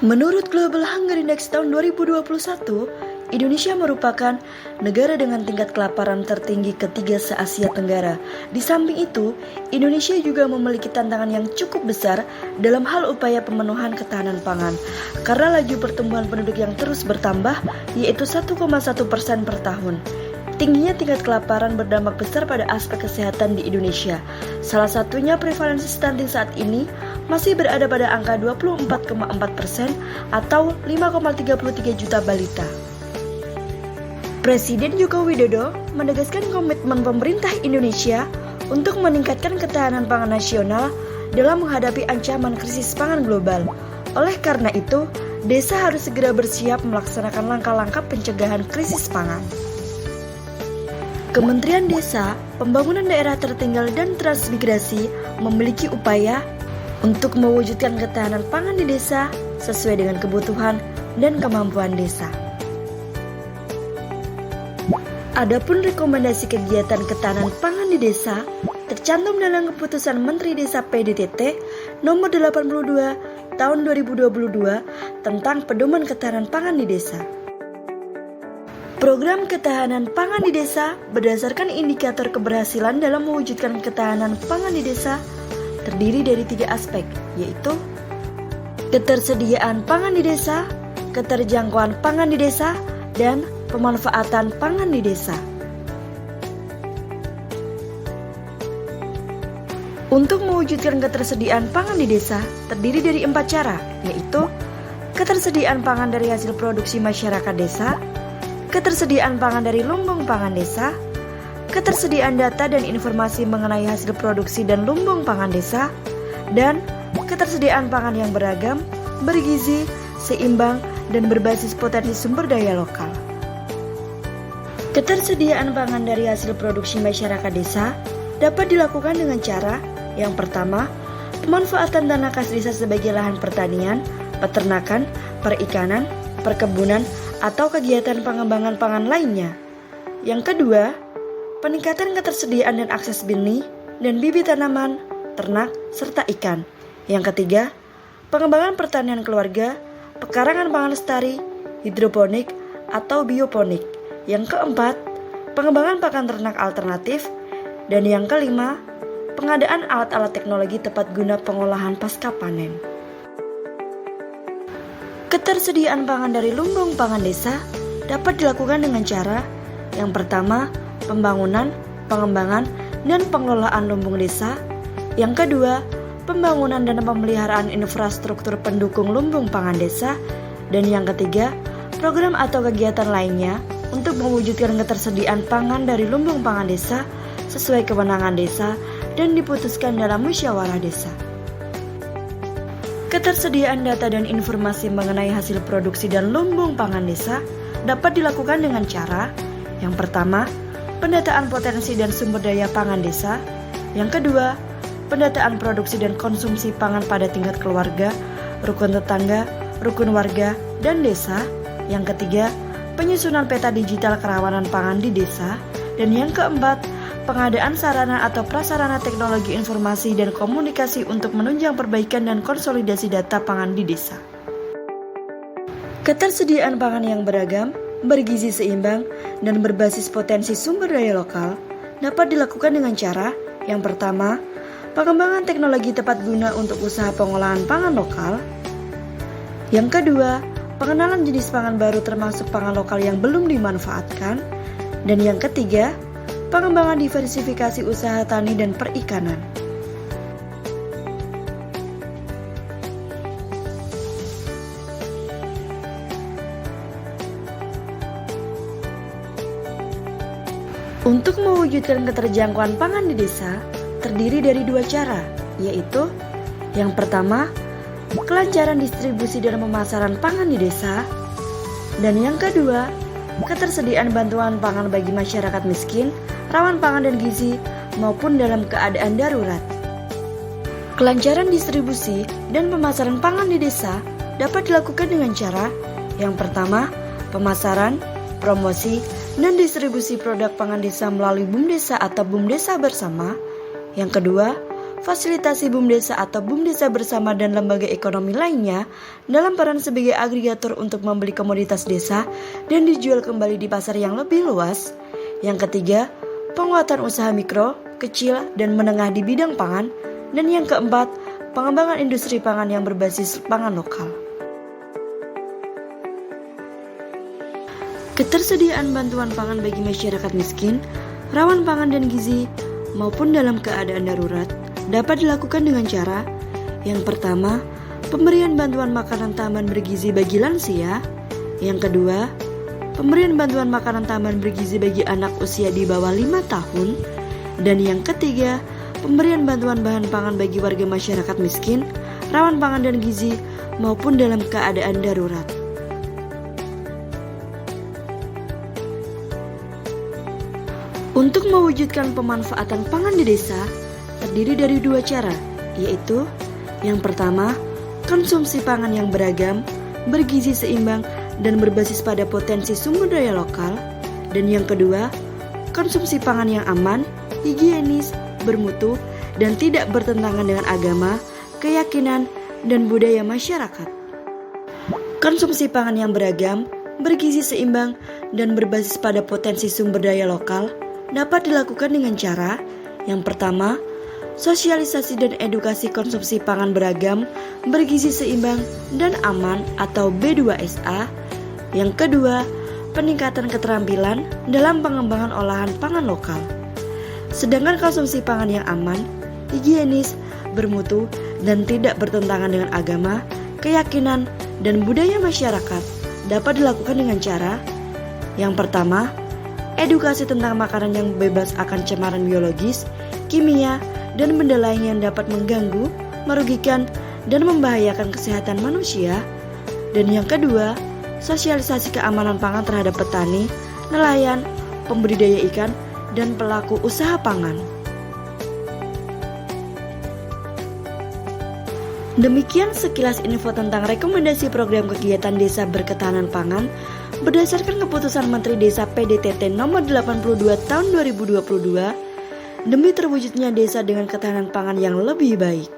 Menurut Global Hunger Index tahun 2021, Indonesia merupakan negara dengan tingkat kelaparan tertinggi ketiga se-Asia Tenggara. Di samping itu, Indonesia juga memiliki tantangan yang cukup besar dalam hal upaya pemenuhan ketahanan pangan. Karena laju pertumbuhan penduduk yang terus bertambah, yaitu 1,1% per tahun. Tingginya tingkat kelaparan berdampak besar pada aspek kesehatan di Indonesia. Salah satunya prevalensi stunting saat ini masih berada pada angka 24,4% atau 5,33 juta balita. Presiden Joko Widodo menegaskan komitmen pemerintah Indonesia untuk meningkatkan ketahanan pangan nasional dalam menghadapi ancaman krisis pangan global. Oleh karena itu, desa harus segera bersiap melaksanakan langkah-langkah pencegahan krisis pangan. Kementerian Desa, Pembangunan Daerah Tertinggal dan Transmigrasi memiliki upaya untuk mewujudkan ketahanan pangan di desa sesuai dengan kebutuhan dan kemampuan desa. Adapun rekomendasi kegiatan ketahanan pangan di desa tercantum dalam keputusan Menteri Desa PDTT nomor 82 tahun 2022 tentang pedoman ketahanan pangan di desa. Program ketahanan pangan di desa berdasarkan indikator keberhasilan dalam mewujudkan ketahanan pangan di desa terdiri dari 3 aspek, yaitu ketersediaan pangan di desa, keterjangkauan pangan di desa, dan pemanfaatan pangan di desa. Untuk mewujudkan ketersediaan pangan di desa terdiri dari 4 cara, yaitu ketersediaan pangan dari hasil produksi masyarakat desa, ketersediaan pangan dari lumbung pangan desa, ketersediaan data dan informasi mengenai hasil produksi dan lumbung pangan desa, dan ketersediaan pangan yang beragam, bergizi, seimbang, dan berbasis potensi sumber daya lokal. Ketersediaan pangan dari hasil produksi masyarakat desa dapat dilakukan dengan cara yang pertama, pemanfaatan tanah kas desa sebagai lahan pertanian, peternakan, perikanan, perkebunan, atau kegiatan pengembangan pangan lainnya. Yang kedua, peningkatan ketersediaan dan akses benih dan bibit tanaman, ternak, serta ikan. Yang ketiga, pengembangan pertanian keluarga, pekarangan pangan lestari, hidroponik, atau bioponik. Yang keempat, pengembangan pakan ternak alternatif. Dan yang kelima, pengadaan alat-alat teknologi tepat guna pengolahan pasca panen. Ketersediaan pangan dari lumbung pangan desa dapat dilakukan dengan cara yang pertama, pembangunan, pengembangan, dan pengelolaan lumbung desa. Yang kedua, pembangunan dan pemeliharaan infrastruktur pendukung lumbung pangan desa. Dan yang ketiga, program atau kegiatan lainnya untuk mewujudkan ketersediaan pangan dari lumbung pangan desa sesuai kewenangan desa dan diputuskan dalam musyawarah desa. Ketersediaan data dan informasi mengenai hasil produksi dan lumbung pangan desa dapat dilakukan dengan cara yang pertama, pendataan potensi dan sumber daya pangan desa. Yang kedua, pendataan produksi dan konsumsi pangan pada tingkat keluarga, rukun tetangga, rukun warga, dan desa. Yang ketiga, penyusunan peta digital kerawanan pangan di desa. Dan yang keempat, pengadaan sarana atau prasarana teknologi informasi dan komunikasi untuk menunjang perbaikan dan konsolidasi data pangan di desa. Ketersediaan pangan yang beragam, bergizi seimbang, dan berbasis potensi sumber daya lokal dapat dilakukan dengan cara yang pertama, pengembangan teknologi tepat guna untuk usaha pengolahan pangan lokal. Yang kedua, pengenalan jenis pangan baru termasuk pangan lokal yang belum dimanfaatkan. Dan yang ketiga, pengembangan diversifikasi usaha tani dan perikanan. Untuk mewujudkan keterjangkauan pangan di desa, terdiri dari 2 cara, yaitu yang pertama, kelancaran distribusi dan pemasaran pangan di desa, dan yang kedua, ketersediaan bantuan pangan bagi masyarakat miskin, rawan pangan dan gizi, maupun dalam keadaan darurat. Kelancaran distribusi dan pemasaran pangan di desa dapat dilakukan dengan cara yang pertama, pemasaran, promosi, dan distribusi produk pangan desa melalui BUMDesa atau BUMDesa bersama. Yang kedua, fasilitasi BUMDesa atau BUMDesa bersama dan lembaga ekonomi lainnya dalam peran sebagai agregator untuk membeli komoditas desa dan dijual kembali di pasar yang lebih luas. Yang ketiga, penguatan usaha mikro, kecil, dan menengah di bidang pangan. Dan yang keempat, pengembangan industri pangan yang berbasis pangan lokal. Ketersediaan bantuan pangan bagi masyarakat miskin, rawan pangan dan gizi, maupun dalam keadaan darurat dapat dilakukan dengan cara yang pertama, pemberian bantuan makanan tambahan bergizi bagi lansia. Yang kedua, pemberian bantuan makanan tambahan bergizi bagi anak usia di bawah 5 tahun. Dan yang ketiga, pemberian bantuan bahan pangan bagi warga masyarakat miskin, rawan pangan dan gizi, maupun dalam keadaan darurat. Untuk mewujudkan pemanfaatan pangan di desa, terdiri dari dua cara, yaitu yang pertama, konsumsi pangan yang beragam, bergizi seimbang, dan berbasis pada potensi sumber daya lokal. Dan yang kedua, konsumsi pangan yang aman, higienis, bermutu, dan tidak bertentangan dengan agama, keyakinan, dan budaya masyarakat. Konsumsi pangan yang beragam, bergizi seimbang, dan berbasis pada potensi sumber daya lokal dapat dilakukan dengan cara yang pertama, sosialisasi dan edukasi konsumsi pangan beragam, bergizi seimbang, dan aman atau B2SA. Yang kedua, peningkatan keterampilan dalam pengembangan olahan pangan lokal. Sedangkan konsumsi pangan yang aman, higienis, bermutu, dan tidak bertentangan dengan agama, keyakinan, dan budaya masyarakat dapat dilakukan dengan cara yang pertama, edukasi tentang makanan yang bebas akan cemaran biologis, kimia, dan benda lain yang dapat mengganggu, merugikan, dan membahayakan kesehatan manusia. Dan yang kedua, sosialisasi keamanan pangan terhadap petani, nelayan, pembudidaya ikan, dan pelaku usaha pangan. Demikian sekilas info tentang rekomendasi program kegiatan desa berketahanan pangan berdasarkan keputusan Menteri Desa PDTT nomor 82 tahun 2022 demi terwujudnya desa dengan ketahanan pangan yang lebih baik.